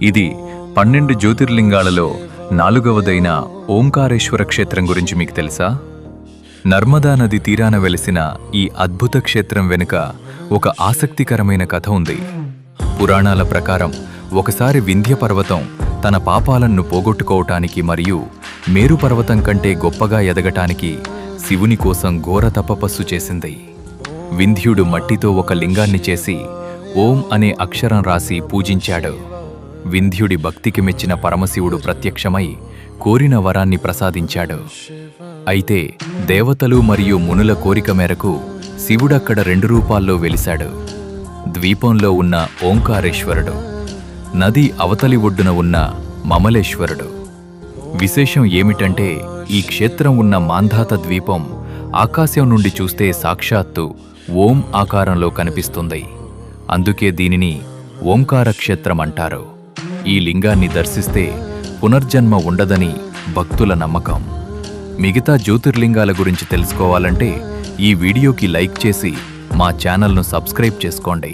ఇది 12 జ్యోతిర్లింగాలలో 4వదైన ఓంకారేశ్వర క్షేత్రం గురించి మీకు తెలుసా? నర్మదా నది తీరాన వెలిసిన ఈ అద్భుత క్షేత్రం వెనుక ఒక ఆసక్తికరమైన కథ ఉంది. పురాణాల ప్రకారం ఒకసారి వింధ్య పర్వతం తన పాపాలను పోగొట్టుకోవటానికి మరియు మేరు పర్వతం కంటే గొప్పగా ఎదగటానికి శివుని కోసం ఘోర తపస్సు చేసింది. వింధ్యుడు మట్టితో ఒక లింగాన్ని చేసి ఓం అనే అక్షరం రాసి పూజించాడు. వింధ్యుడి భక్తికి మెచ్చిన పరమశివుడు ప్రత్యక్షమై కోరిన వరాన్ని ప్రసాదించాడు. అయితే దేవతలు మరియు మునుల కోరిక మేరకు శివుడక్కడ 2 రూపాల్లో వెలిశాడు. ద్వీపంలో ఉన్న ఓంకారేశ్వరుడు, నది అవతలి ఒడ్డున ఉన్న మమలేశ్వరుడు. విశేషం ఏమిటంటే ఈ క్షేత్రం ఉన్న మాంధాత ద్వీపం ఆకాశం నుండి చూస్తే సాక్షాత్తు ఓం ఆకారంలో కనిపిస్తుంది. అందుకే దీనిని ఓంకార క్షేత్రం అంటారు. ఈ లింగాన్ని దర్శిస్తే పునర్జన్మ ఉండదని భక్తుల నమ్మకం. మిగతా జ్యోతిర్లింగాల గురించి తెలుసుకోవాలంటే ఈ వీడియోకి లైక్ చేసి మా ఛానల్ను సబ్స్క్రైబ్ చేసుకోండి.